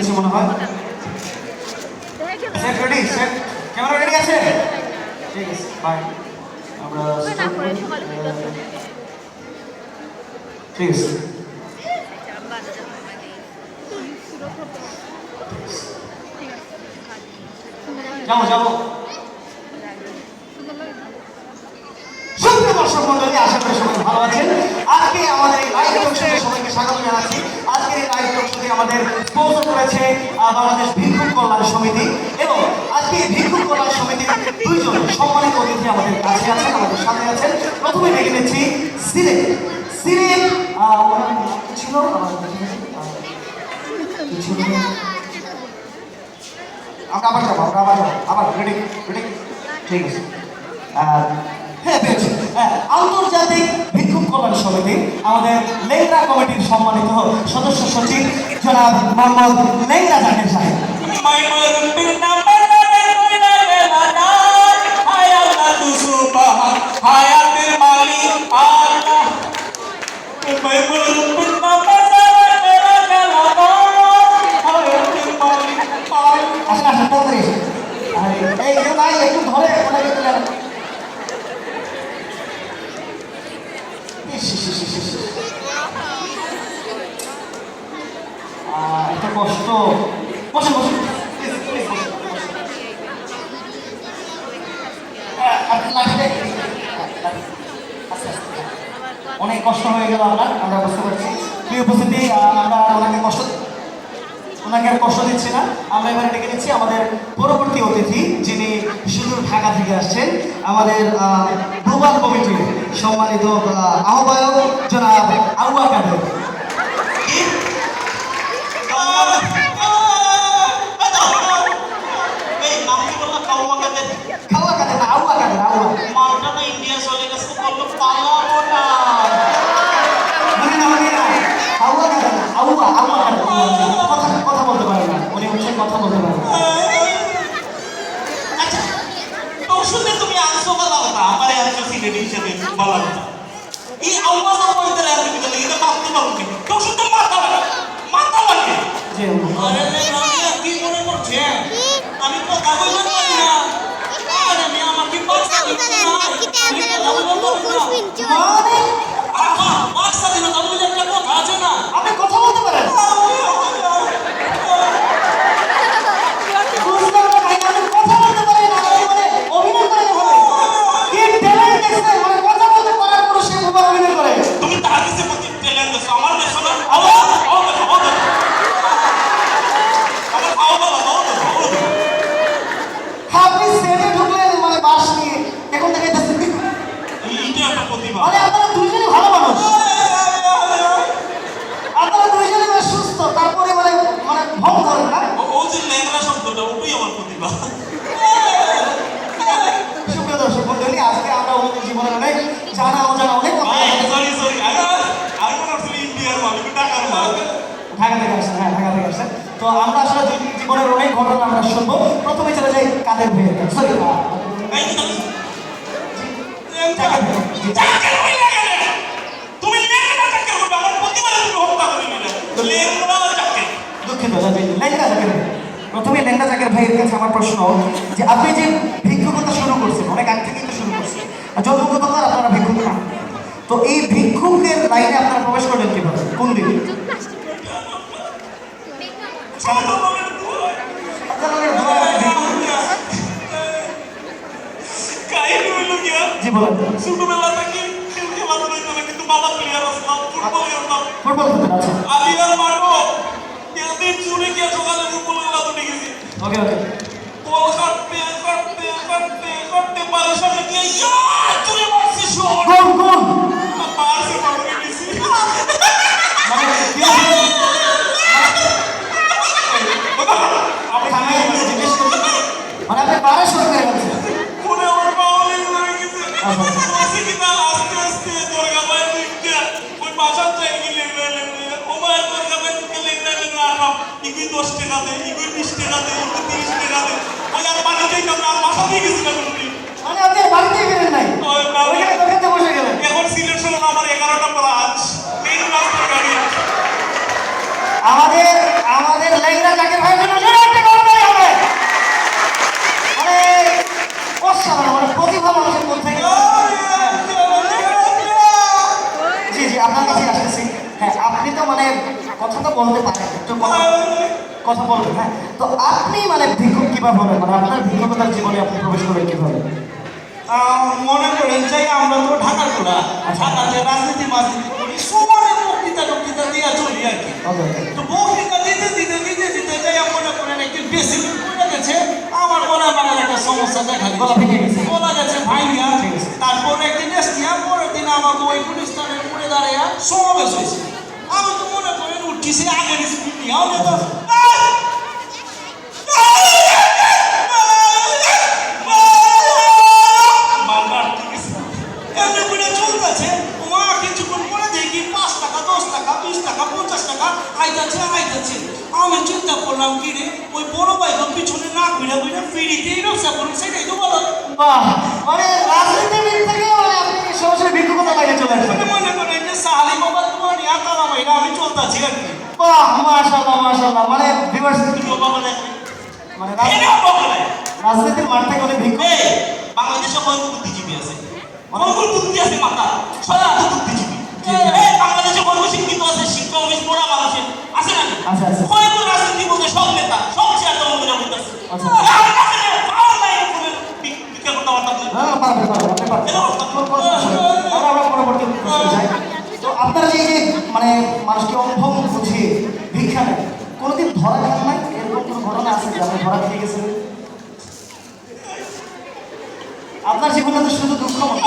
নিয়েছে মনে হয়। Set ready, set camera ready আছে? ঠিক আছে, বাই। আমরা ঠিক আছে, যাবো যাবো। সুপ্রিয় দর্শক মন্ডলী, আশা করি সবাই ভালো আছেন। আজকে আমাদের এই লাইভ টক শোতে সবাইকে স্বাগত জানাচ্ছি। আজকের এই লাইভ টক শোতে আমাদের স্পন্সর করেছে বাংলাদেশ ভিক্ষুক কল্যাণ সমিতি, এবং আজকে এই ভিক্ষুক কল্যাণ সমিতির দুইজন সম্মানিত অতিথি আমাদের কাছে আছেন, আমাদের সাথে আছেন। প্রথমে ডেকে নিচ্ছি সিলেট। সিলেট ওনার নাম কি ছিল? আমরা আবার যাবো, আবার রেডি রেডি, ঠিক আছে। হ্যাঁ পেয়েছি। আন্তর্জাতিক ভিক্ষুক কল্যাণ সমিতি আমাদের লেংরা কমিটির সম্মানিত সদস্য সচিব জনাব মোহাম্মদ লেংরা জাকির সাহেব। একটু ধরে একটা কষ্ট। বসে বসে অনেক কষ্ট হয়ে গেল আমরা বুঝতে পারছি। প্রিয় উপস্থিতি, আমরা ওনাকে আর কষ্ট দিচ্ছি না। আমরা এবারে ডেকে নিচ্ছি আমাদের পরবর্তী অতিথি, যিনি সুদূর ঢাকা থেকে আসছেন, আমাদের গ্লোবাল কমিটির সম্মানিত আহ্বায়ক জনাব আউয়া কাদের। কথা বলতে পারে না উনি, হচ্ছেন কথা বলতে পারে না। আচ্ছা, তো শুনতে তুমি আনছো বলা কথা, আমারে আনছো সিলেটি হিসেবে বলা কথা। এই আওয়াজ বলতে রাখতে গেলে এটা ভাবতে পারবো কি? তো শুনতে মাথা লাগে। জি, আরে না কি মনে করছে? আমি তো কাগজ পারি না। আরে আমি আমার কি পাঁচটা দিন না। আমি তো কাগজ পারি না। মানে পাঁচটা দিন কাগজ একটা কথা আছে না। আপনি কথা বলতে পারেন? সুপ্রিয় দর্শক মন্ডলী, আজকে আমরা আমাদের জীবনের অনেক জানা অজানা অনেক ঢাকা থেকে আসছেন। হ্যাঁ, ঢাকা থেকে আসছেন। তো আমরা আসলে জীবনের অনেক ঘটনা আমরা শুনবো। প্রথমে চলে যাই কাদের ভাইয়ের কাছে। দুঃখিত, লেংরা জাকির ভাই। প্রথমে লেংরা জাকির ভাইয়ের কাছে আমার প্রশ্ন, যে আপনি যে ভিক্ষুকতা শুরু করছেন, অনেক আগ থেকেই তো শুরু করছেন, যতক্ষণ আপনারা ভিক্ষুক না, তো এই ভিক্ষুকের লাইনে আপনারা প্রবেশ করলেন কিভাবে, কোন দিকে? জি বলেন। ছোটবেলা থেকে খেলাধুলা হইতো না, কিন্তু বাবা প্লেয়ার আসলাম, ফুটবল খেলতাম। ফুটবল খেলতেন? আচ্ছা, আমি আর মারবো একদিন চুরি গিয়ে সকালে ফুটবল খেলাধুলা গেছি। ওকে ওকে। বল কাটতে পারে সামনে গিয়ে চুরি মারছি, গোল গোল। পারছে পারবে গেছি। মানে আপনি পারে শুরু করে গেছেন? ফোনে আমার পাওয়ালে হয়ে গেছে। আস্তে কিনা আস্তে আস্তে দুর্গা ভাই দিকে ওই বাজার থেকে গেলে ও ভাই দুর্গা ভাই দিকে লেগা আরাম ইগুই 10 টাকা দেয়, ইগুই 20 টাকা দেয়, ইগুই 30 টাকা দেয়। ওই আর পানি দেই না, আর বাসা দিয়ে গেছি না কোনদিন। মানে আপনি বাড়িতে গেলেন নাই, ওইখানে দোকানে বসে গেলেন? এখন সিলেকশন আমার 11টা প্লাস মেইন রাস্তার গাড়ি। আমাদের লেংরা জাকির ভাইয়ের জন্য জোরে একটা করতেই হবে। মানে অসাধারণ, মানে প্রতিভা মানুষের মধ্যে। জি জি, আপনার কাছে আসতেছি। হ্যাঁ, আপনি তো মানে কথা তো বলতে পারেন, একটু কথা বলবেন। হ্যাঁ, তো আপনি মানে ভিক্ষুক কিভাবে হবেন, মানে আপনার ভিক্ষুকতার জীবনে আপনি প্রবেশ করবেন কিভাবে? মনে করেন যে আমরা তো ঢাকার গোলা, ঢাকাতে রাজনীতি মাজনীতি করি, সবার বক্তৃতা দিয়ে চলি আর কি। ওকে, তো বক্তৃতা দিতে যাই মনে করেন একদিন বেশি পড়ে গেছে, আমার গলা বাঙার একটা সমস্যা দেখা গলা ভেঙে গেছে। গলা গেছে ভাইয়া। ঠিক আছে। তারপর একদিন এসছিয়া, পরের দিন আমাকে ওই গুলিস্তানের উপরে দাঁড়াইয়া সমাবেশ হয়েছে। আমি তো মনে করেন উঠছি আগের স্পিড নিয়ে, আমি তো এমনি করে চলতেছে। মা কিছুক্ষণ পরে দেখি 5 টাকা 10 টাকা 20 টাকা 50 টাকা আইতাছে। আমি চিন্তা করলাম কি রে, ওই বড় ভাই তো পিছনে না ঘুরে ফিরিতেই ব্যবসা করুন, সেটাই তো বলো। বাহ, মানে রাজনীতিবিদ থেকে মানে আপনি সরাসরি ভিক্ষুকতার বাইরে চলে আসছেন। মনে করেন যে সাহালি বাবা তোমার আতালা ভাইরা আমি চলতেছি আর কি। বাহ, মাশাআল্লাহ মাশাআল্লাহ। মানে ভিউয়ার্স, বাবা দেখো মানে রাজনীতির মাঠ থেকে উনি ভিক্ষুক। এই বাংলাদেশে কত বুদ্ধিজীবী আছে, কত বুদ্ধি আছে মাথা, সারা বুদ্ধিজীবী। এই বাংলাদেশে কত শিক্ষিত আছে, শিক্ষা অফিস পড়া মানুষের আছে না? আচ্ছা আচ্ছা কত রাজনীতি বলতে সব নেতা সব চেয়ার দল করে বলতেছে। আচ্ছা। হ্যাঁ, পারবেন আপনি পারবেন। আমরা পরবর্তী প্রশ্নে যাই। তো আপনার যে মানে মানুষকে অভ্যম বুঝিয়ে ভিক্ষা নেন, কোনোদিন ধরা খান নাই? এরকম কোনো ঘটনা আছে যে আপনি ধরা খেয়ে গেছেন? আপনার জীবনে তো শুধু দুঃখ মনে।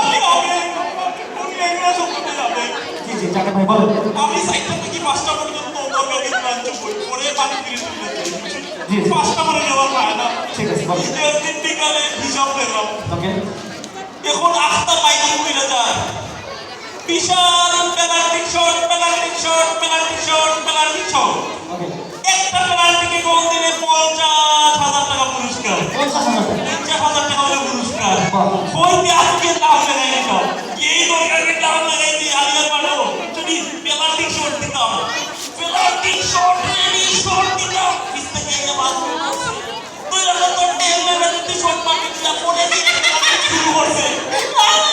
জি জি, জাকির ভাই বলেন। আমি সাইডটা থেকে 5টা পর্যন্ত দরকারি ব্রাঞ্চ বই পড়ে পানি ফিরে জি। 5টা করে যাওয়ার পায় না। ঠিক আছে, বলেন। একদিন বিকালে হিসাব দেখলাম, ওকে। এখন আস্তা মাইকিং করে যায় বিশাল পেনাল্টি শট ওকে। একটা পেনাল্টিকে গোল দিলে 50,000 টাকা পুরস্কার, 50,000 টাকা। 50,000 টাকা হলে পুরস্কার। বাহ। বইতে আজকে দাম লাগাই সব এই দরকারের দাম লাগাই দিয়ে আলিয়ার পাঠাবো যদি পেনাল্টি শট দিতাম কিস্তাকে এনে বাঁচবো তুই রাখা তোর টেলমেন্টে যদি শট মারতে দিলা পড়ে দিয়ে শুরু করছে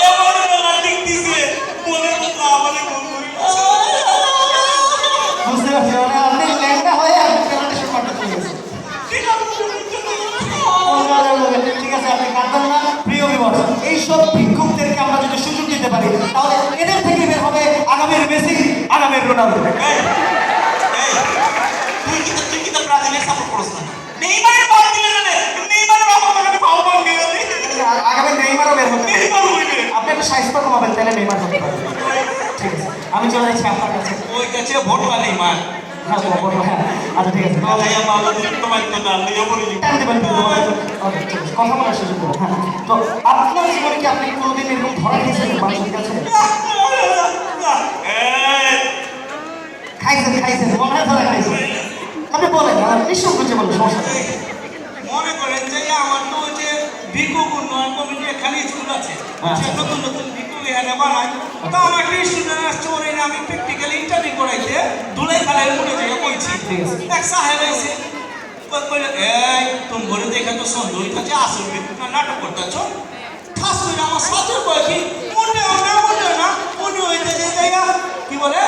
এবার পেনাল্টি দিছে বলে না মানে গোল করি বুঝতে পারছি, মানে আপনি ল্যাংড়া হয়ে আপনি পেনাল্টি শট মারতে চলে গেছেন। ঠিক আছে ঠিক আছে, আপনি কাঁদবেন না। প্রিয় ভিউয়ার্স, এইসব ভিক্ষুকদেরকে আমরা যদি সুযোগ দিতে পারি, তাহলে এদের থেকে বের হবে আগামীর মেসি, আগামীর রোনালদো। তুই কি তো ব্রাজিলের সাপোর্ট করছ না নেইমারের বল দিলে না নেইমারের বাবা আমাকে ফাউল বল দিয়ে দিল আগামী নেইমারও বের হবে। নেইমার হইবে আপনি একটা স্বাস্থ্য কমাবেন, তাহলে নেইমার হতে পারবে। ঠিক আছে, আমি চলে যাচ্ছি আপনার কাছে। ওই কাছে ভোটলা নেইমার হ্যাঁ, বলবো, হ্যাঁ। আচ্ছা ঠিক আছে, ভাইয়া বাবা দিন তোমার তো না লিয়ে বলি টাইম দেবেন কিন্তু। ওকে, ঠিক আছে, কথা বলার সুযোগ দেবো। হ্যাঁ, তো আপনার জীবনে কি আপনি কোনোদিন এরকম ধরা খেয়েছেন মানুষের কাছে? খাইছেন, মনে হয় ধরা খাইছেন। আপনি বলেন, নিঃসংকোচে বলেন, সমস্যা নেই। মনে করেন যে আমার তো ওই যে ভিক্ষুক উন্নয়ন কমিটি এখানে স্কুল আছে, আচ্ছা। নতুন ভিক্ষুক এখানে বানায়। তো আমার একটা স্টুডেন্ট আসছে, ওর এনে আমি প্র্যাকটিক্যালি ইন্টারভিউ করাইতে ধুলাই খালের মনে জায়গা বলছি। ঠিক আছে। এক সাহেব এসে কইলে এই তুমি ঘরে দেখে তো সন্দেহ হইতাছে আসল ভিক্ষুক নাটক করতেছ। খাস করে আমার সাথের বয়সী মনে না মনে হইতে যে জায়গা কি বলে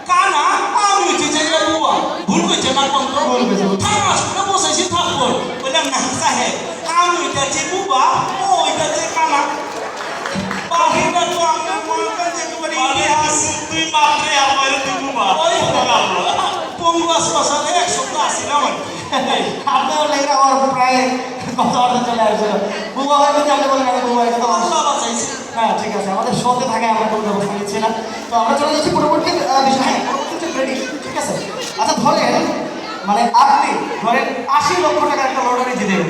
কানা, আমি হইতে জায়গা বুয়া ভুল হয়েছে না কন্ত ভুল হয়েছে। থামাস করে বসাইছি থাকবো বললাম না সাহেব আমি ওইটা যে বুবা ও ওইটা যে কানা বাকিটা তো আমার মনে কাছে একেবারে ইতিহাস। তুই মাত্রে আমার তুই বুবা ওই পঙ্গুয়াস মশালে 180 না আমার আপনার লেগে আমার প্রায় কথাবার্তা চলে আসছিল। বুবা হয়ে গেছে, আপনি বলেন আমি বুবা হয়েছে। আল্লাহ বাঁচাইছে। হ্যাঁ, ঠিক আছে, আমাদের শোতে থাকে, আমরা কোনো ব্যবস্থা নিচ্ছি না। তো আমরা চলে যাচ্ছি পরবর্তী বিষয়। হ্যাঁ, পরবর্তী রেডি, ঠিক আছে। আচ্ছা ধরেন, মানে আপনি ধরেন 80 লক্ষ টাকার একটা লটারি জিতে গেলেন।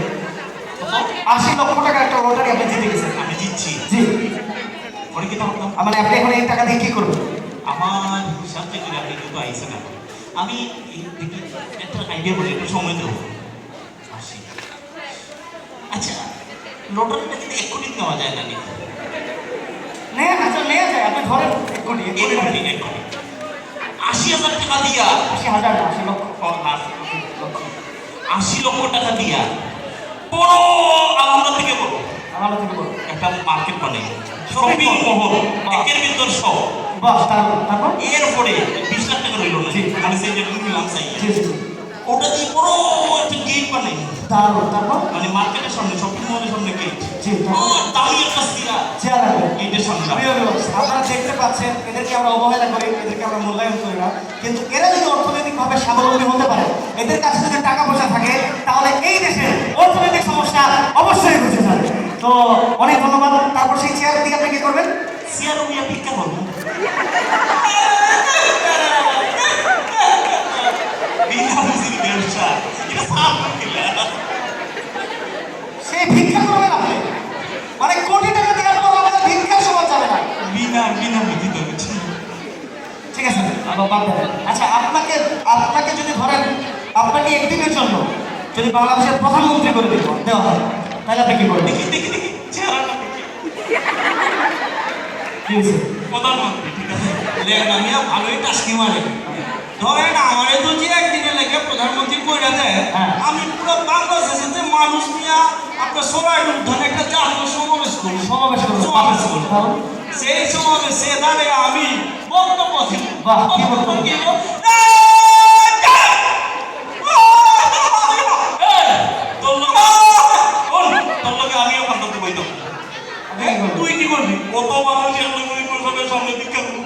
80 লক্ষ টাকার একটা লটারি আপনি জিতে গেছেন। আমি জিতছি জি, পরে কি ভাবলাম মানে আপনি এখন এই টাকা দিয়ে কি করবেন? আমার হিসাব থেকে আপনি কিন্তু আইসে না আমি দেখি একটা আইডিয়া বলি একটু সময় দেবো আসি। আচ্ছা লটারিটা কিন্তু এক্ষুনি নেওয়া যায় না নাকি? আচ্ছা নেওয়া যায়, আপনি ধরেন 1 কোটি। 80,000 টাকা দিয়া 80,000 না, 80 লক্ষ। ও, না, 80 লক্ষ টাকা দিয়া বড় আলহামদুলিল্লাহ থেকে বড় আমার থেকে বলো। একটা মার্কেট বানাই শপিং মহল একের ভিতর সব বাহ, তারপর এরপরে 20 লাখ টাকা রইল না জি। মানে সেই যে নিলাম চাই জি জি ওটা দিয়ে বড় একটা গেট বানাই তারপর মানে মার্কেটের সামনে শপিং মলের সামনে গেট জি তারপর দামি একটা চেয়ার চেয়ার রাখবে। গেটের সামনে প্রিয় viewers, আপনারা দেখতে পাচ্ছেন এদেরকে আমরা অবহেলা করি, এদেরকে আমরা মূল্যায়ন করি না, কিন্তু এরা যদি অর্থনৈতিকভাবে স্বাবলম্বী হতে পারে, এদের কাছে যদি টাকা পয়সা থাকে, তাহলে এই দেশের অর্থনৈতিক সমস্যা অবশ্যই বুঝে যাবে। তো অনেক ধন্যবাদ। তারপর সেই চেয়ার দিয়ে আপনি কি করবেন? চেয়ার উইয়া ভিক্ষা করবো ব্যবসা এটা সাপ সেই ভিক্ষা করবেন আপনি, মানে কোটি টাকা দেওয়ার পর আমাদের ভিক্ষার সমান যাবে না। বিনা বিধিত হচ্ছে ঠিক আছে, আবার বাদ দেন। আচ্ছা, আপনাকে আপনাকে যদি ধরেন, আপনাকে একদিনের জন্য যদি বাংলাদেশের প্রধানমন্ত্রী করে দেওয়া হয়, তাহলে আপনি কি করবেন? দেখি চেহারাটা দেখি কি হয়েছে? প্রধানমন্ত্রী ঠিক আছে লেখা মিয়া ভালোই টাস্কি মারে ধরেন আমারে যদি একদিনে লেগে প্রধানমন্ত্রী কইরা দেয় হ্যাঁ। আমি পুরো বাংলাদেশের মানুষ নিয়ে আপনার সবাই উদ্যানে একটা জাতীয় সমাবেশ করবো সমাবেশ করবেন? সমাবেশ করবো তাহলে? সেই সমাবেশে দাঁড়িয়ে আমি বক্তব্য দিব বাহ, কি বক্তব্য? দিব? তোর লগে আমিও কান্দাতে বইতাম আপনি কি করবেন? তুই কি করবি কত মানুষ এমনি সবের সামনে ভিক্ষা করবো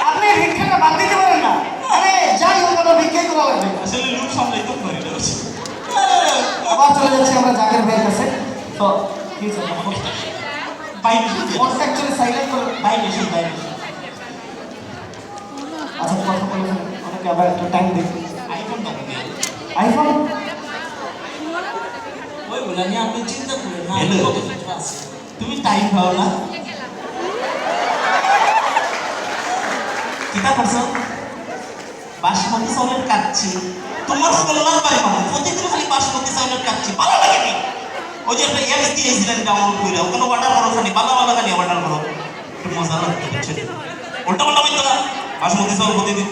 আপনি ভিক্ষাটা বাদ দিতে পারেন না? আরে যাই হোক, আমরা ভিক্ষাই করা লাগবে। আসলে লোক সামলাইতে পারি না আবার চলে যাচ্ছি আমরা জাকির ভাইয়ের কাছে। তো কি হয়েছে? বাইরে ফোনটা অ্যাকচুয়ালি সাইলেন্ট করে। বাইরে আচ্ছা, কথা বলেছেন অনেকে, আবার একটু টাইম দেখি। আইফোন দেখে আইফোন ওইগুলা নিয়ে আপনি চিন্তা করেন না Hello. কত কিছু আছে তুমি টাইম পাও না কিতা করছো বাসমতি চাউলের কাচ্ছি তোমার কল্যাণ পাই মানে প্রতিদিন খালি বাসমতি চাউলের কাচ্ছি ভালো লাগে নি ওই যে একটা অ্যাপস দিয়েছিলেন ডাউনলোড করে ওখানে অর্ডার করো খালি ভালো খালি অর্ডার করো একটু মজা লাগবে বুঝছেন উল্টা পাল্টা বলতো না বাসমতি চাউল প্রতিদিন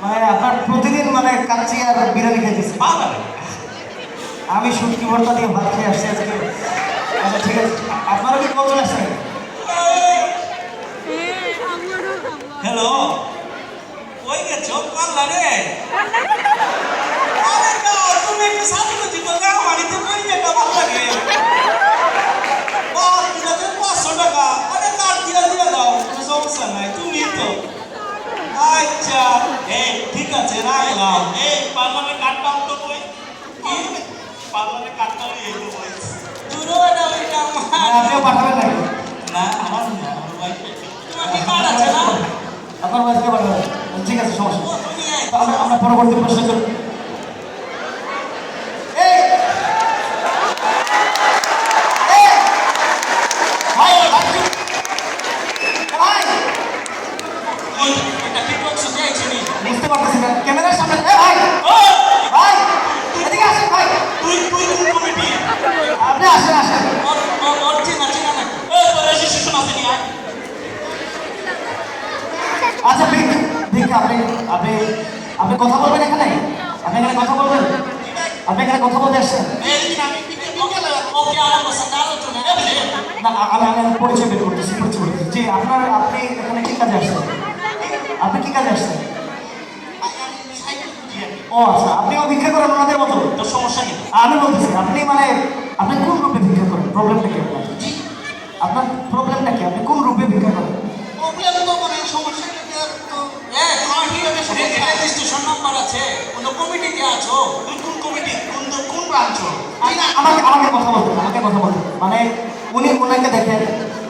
মানে আপনার প্রতিদিন মানে কাচ্চি আর বিরিয়ানি খেতেছে। ভালো লাগে আমি শুটকি ভর্তা দিয়ে ভাত খেয়ে আসছি আজকে। আচ্ছা ঠিক আছে, আপনারা কি কল চলে আসছেন? হ্যালো কই গেছো পাল্লা রে আরে না তুমি একটু সাথে কথা বললে আমারিতে কই যেটা ভালো লাগে বাস দিলে 500 টাকা আরে কার দিয়ে দাও কোনো সমস্যা নাই তুমি তো আচ্ছা এই ঠিক আছে রাখলাম এই পার্লারে কাটটাও তো কই কি পার্লারে কাটটাও এই তো কই দূরও না ওইটা মানে আপনিও পাঠাবেন নাকি? না আমার না আমার ওয়াইফ তোমার কি কার্ড আছে না আপনার ওয়াইফকে পাঠাবেন? ঠিক আছে, সমস্যা ও নেই। তুমি তো আমরা পরবর্তী প্রশ্নে চলি। এই! এই! ভাই, ভাই, চুপ! ভাই! ওই এটা কি বলছো যাইছে নি বুঝতে পারতেছি না, ক্যামেরার সামনে। ভাই, ভাই, এদিকে আসেন ভাই। তুই কোন কমিটি আপনি আসেন। ওর চেনা চেনা নাকি এই তোর রেজিস্ট্রেশন আছে নি আচ্ছা, আপনি আপনি আপনি কথা বলবেন এখানে? আপনি এখানে কথা বলবেন? আপনি এখানে কথা বলতে আসছেন? এই দিন আমি ওকে আমার সাথে আলোচনা না, আমি পরিচয় বের করতেছি। জি, আপনি এখানে কি কাজে আসছেন? আপনি কি কাজে আসছেন? ও আচ্ছা, আপনিও ভিক্ষা করেন ওনাদের মতো? তোর সমস্যা কি আমি বলতেছি, আপনি কোন রূপে ভিক্ষা করেন? প্রবলেমটা কি আপনার? আপনার প্রবলেমটা কি? আপনি কোন রূপে ভিক্ষা করেন? প্রবলেম তো মানে সমস্যা কি তো তোমার কি রেজিস্ট্রেশন নাম্বার আছে কোন কমিটিতে আছো তুই কোন কমিটি কোন ব্রাঞ্চ আমাকে কথা বলতেন। মানে ওনাকে দেখেন,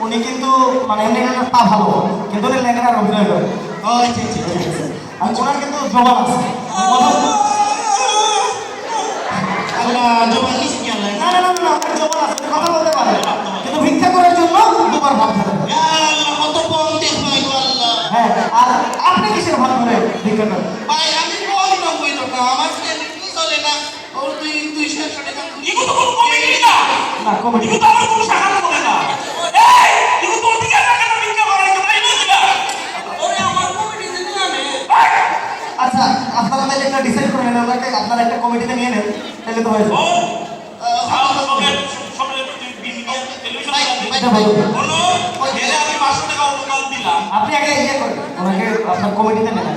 উনি কিন্তু মানে এমনি একটা পা ভালো, কিন্তু উনি লেখার অভিনয় করেন। আর ওনার কিন্তু জবান আছে। না, আপনার জবান আছে, উনি কথা বলতে পারেন, কিন্তু ভিক্ষা করার জন্য দুবার ভাত খেতে হয়। কত কম দেখবাই গো আল্লাহ হ্যাঁ, আর আপনি কিসের ভাত করে ভিক্ষা করেন? ভাই আমি বল না কই তো আমার কি চলে না ওর তুই শেষ টাকা ইগো তো কোন কমিটি না না, কমিটি ইগো তো আমার কোন শাখা করে না এই ইগো তো ঠিক আছে কেন ভিক্ষা করাই তো ভাই না দিলা ওরে আমার কমিটিতে নিয়ে আনে আচ্ছা, আপনারা তাহলে ওনাকে আপনারা একটা কমিটিতে নিয়ে নেন, তাহলে তো হয়ে ও যাবে। এটা বলুন। আমি 500 টাকা অনুদান দিলাম। আপনি আগে ইয়ে করেন, ওনাকে আপনার কমিটিতে নেন।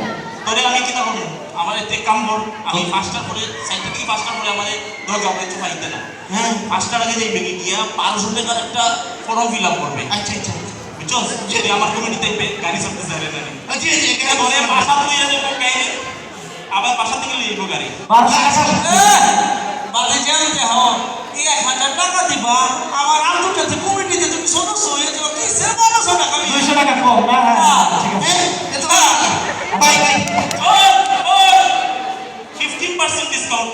তোরে আমি কিতা করব? আমার এতে কাম কর। আমি 5টার পরে 4টা থেকে 5টার পরে আমাদের দরকার হবে কিছু পাইতে না। হ্যাঁ 5টার আগে যাই বেগে গিয়া 500 টাকার একটা ফর্ম ফিল আপ করবে। আচ্ছা আচ্ছা বুঝছো? যদি আমার কমিটিতে গাড়ি চলতে জানে না। জি জি ধরে বাসা তুই যাবে গাড়ি। আবার বাসা থেকে লইব গাড়ি। বাজে জানতে হও 1000 টাকা দিবা আমার আন্তর্জাতিক কমিটিতে তুমি সদস্য হয়ে যাও কি সে 1200 টাকা 200 টাকা কম না? হ্যাঁ ঠিক আছে। বাই বাই ও 15% ডিসকাউন্ট।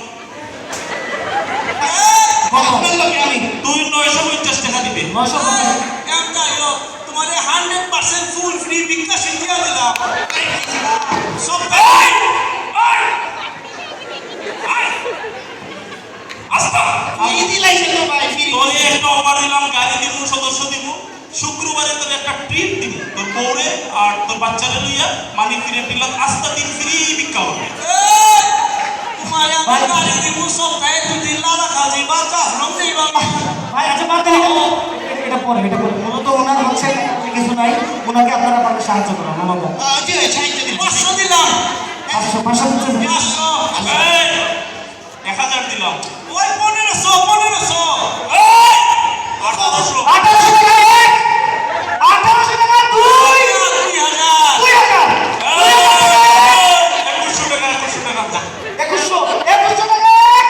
আপনার লোকে আমি তুই 950 টাকা দিবি। 950 কেমন যাইও তোমার 100% ফুল ফ্রি বিকাশ দিয়া দিলাম সব আস্তা এই দিলাইছে তো ভাই ফ্রি তোরে একটা অফার দিলাম, গাড়ি দিব, সদস্য দিব। শুক্রবারে তোর একটা ট্রিপ দিব, তোর বউরে আর তোর বাচ্চারে লইয়া মানি ফিরে দিলাম। আস্তা দিন ফ্রি ভিক্ষা হবে। তোমার আমি গাড়ি দিব সপ্তাহে 2 দিন লালা খাজি বাচ্চা রং নেই বাবা ভাই আচ্ছা বাদ দেন, এটা পরে মূলত ওনার হচ্ছে কিছু নাই, ওনাকে আপনারা পারলে সাহায্য করুন। ওনাকে জি সাহায্য দিন 500 দিলাম 500 দিচ্ছেন। 500 এই, 1000 দিলাম। ওই 1500 এই, 1800 1800 টাকা এক, 1800 টাকা দুই, 2000 2000, 2100 টাকা 2100 টাকা যা। 2100 টাকা এক,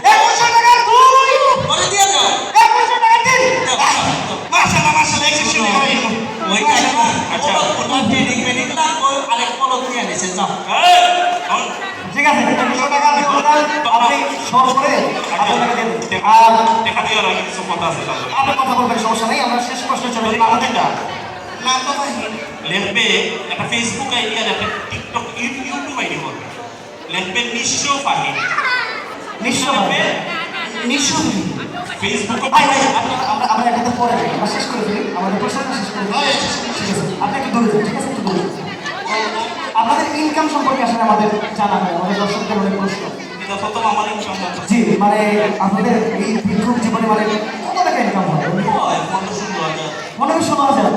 2100 টাকা দুই, করে দিয়ে দাও 2100 টাকা তিন। মাশাআল্লাহ এক্সেসিভ হয়ে ওই কাজটা আচ্ছা। ওটা ট্রেনিং না ওই আরেক পলক নিয়ে নিছে যাও এই, এখন ঠিক আছে, 2100 টাকা আমি বললাম, আপনি সব করে আপনাকে দিয়ে দেন। আর দেখা দিয়ে আর কিছু কথা আছে তাহলে। আপনি কথা বলবেন, সমস্যা নেই, আমরা শেষ প্রশ্নে চলে যাই। আমাদেরটা নাম তো ভাই লিখবে একটা ফেসবুক আইডি আর একটা টিকটক ইউটিউব আইডি করবে। লিখবে নিঃস্ব ফাহিম। নিশ্চয়ই নিশুন ফেসবুকে ভাই আমরা এটাতে পরে যাই, আমরা শেষ করে দিই, আমাদের প্রশ্নটা শেষ করে দিই। ঠিক আছে, আপনি একটু দূরে যান, ঠিক আছে, একটু দূরে যান। আপনাদের ইনকাম সম্পর্কে আসলে আমাদের জানা হয়, আমাদের দর্শকদের অনেক প্রশ্ন। এটা প্রথম আমার ইনকাম করতে জি, মানে আপনাদের এই ভিক্ষুক জীবনে মানে কত টাকা ইনকাম হয়? হয় 15-16 15-16 হাজার।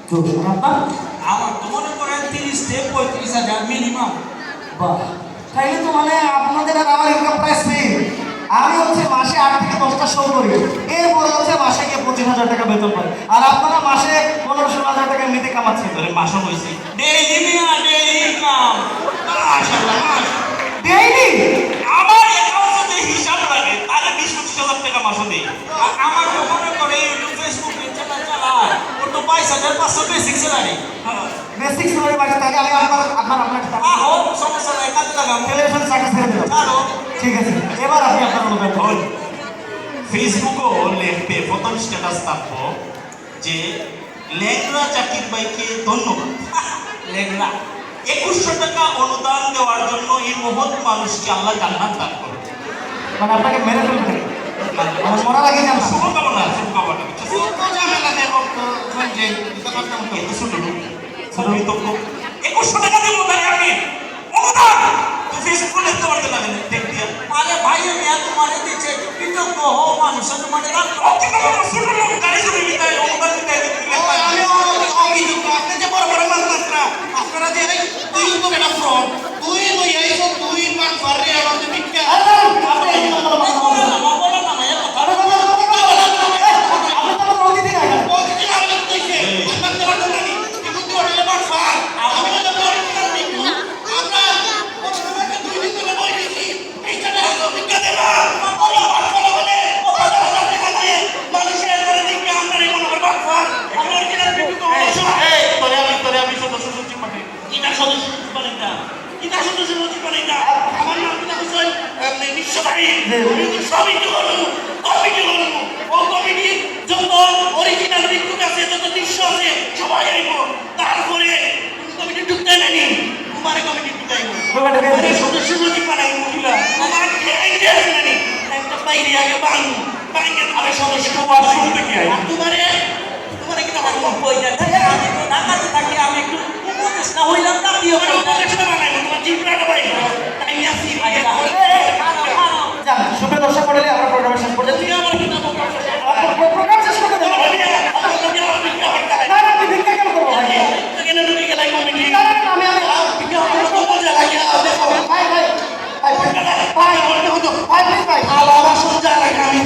তো আপনার আমার তো মনে করেন 30 থেকে 35,000 মিনিমাম বাহ, তাইলে তো মানে আপনাদের আর আমার ইনকাম প্রায় সেম। আমি হচ্ছে মাসে 8 থেকে 10টা শো করি, এরপর হচ্ছে মাসে গিয়ে 25,000 টাকা বেতন পাই, আর আপনারা মাসে 15-16 হাজার টাকা এমনিতে কামাচ্ছেন। ধরে মাসও হয়েছে। ডেইলি মিয়া ডেইলি ইনকাম মাশাআল্লাহ ডেইলি আমার অ্যাকাউন্টে হিসাব লাগে তাহলে 20-25 হাজার টাকা মাসও দেই। আমার তো মনে করে ইউটিউব ফেসবুক চালায় ওর তো 22,500 বেসিক স্যালারি বেসিক স্যালারি পাচ্ছেন, তাহলে আমি আপনার একটা আহো সমস্যা নাই কাজে লাগাম টেলিভিশন চাকরি ছেড়ে দিলাম। ছাড়ো ঠিক আছে, এবার আপনি আপনার অনুভব এখন করুন। ফেসবুকও লিখবে প্রথম স্ট্যাটাস থাকবো যে লেংরা জাকির ভাইকে ধন্যবাদ। লেগরা 2100 টাকা অনুদান দেওয়ার জন্য এই মহৎ মানুষকে আল্লাহ জান্নাত দান করবে। মানে আপনাকে মেরে ফেলবেন, মানে মরার আগে জানা। শুভকামনা শুভকামনা। তো ঝামেলা দেব তো যে এটা করতে হবে এত ছোট লোক কৃতজ্ঞ 2100 টাকা দেবো তাই আমি অনুদান তো ফেসবুকে লিখতে পারতে লাগে না দেখ দিয়া। আরে ভাই মিয়া তোমারে দিচ্ছে একটু কৃতজ্ঞ হো মানুষের তোমারে রাখ ছোট লোক গাড়ি চলে বিদায় অনুদান বিদায় আমি অভিযোগ আপনি যে বড় বড় মাত্রা আপনারা যে তুই তো বেটা ফ্রড তুই তো এইসব তুই মান পারে আমাদের বিক্কা আপনি এই কথা বলবেন না। বলো না ভাই কথা আপনি তো আমার অতিথি না। বলছি না আমি কইছে আপনার তো কথা জানি কিন্তু তুই ওরে মান পার আমি তো বড় বড় বিক্কু আমরা প্রথমে দুই দিন ধরে বই দিছি এইটা হলো বিক্কা দেবা বলো বলে টাকা দিয়ে মানুষের করে দিকে আমরা এই মনে করব পার আমরা কিনা বিক্কু তো এই তোরে আমি সদস্য সচিব মানে এটা সদস্য বলেন না এটা সদস্য বলেন না আমার নাম কি বুঝছেন বিশ্ব ভাই আমি তো সবই তো করবো কমিটি করবো ও কমিটি যত অরিজিনাল বিক্রুক আছে যত দৃশ্য আছে সবাই আইব তারপরে কমিটি ঢুকতে নানি তোমার কমিটি ঢুকাইব মানে সদস্য যদি বানাই মহিলা আমার এই যে নানি একটা বাইরে আগে বাংলা বাইরে আমি সদস্য হওয়ার শুনতে কি তোমারে তোমারে কি আমার কই না আমি তো ঢাকাতে থাকি আমি একটু উপদেশ না হইলাম না প্রিয় উপদেশ না বানাই তোমার জিব্রাটা ভাই তাই আসি যান, সুপ্রিয় দর্শক মণ্ডলী, আমরা প্রোগ্রাম শেষ করতে তুই আমার কিতাব প্রোগ্রাম শেষ করতে দেবো না। না, না, আমি ভিক্ষা কেন করবো ভাই? কেন ঢুকে গেলাই কমিটি না, না, না, আমি ভাই, ভাই, ভাই, ভাই, ভাই, ভাই, please ভাই। আলাদা সব জায়গা আমি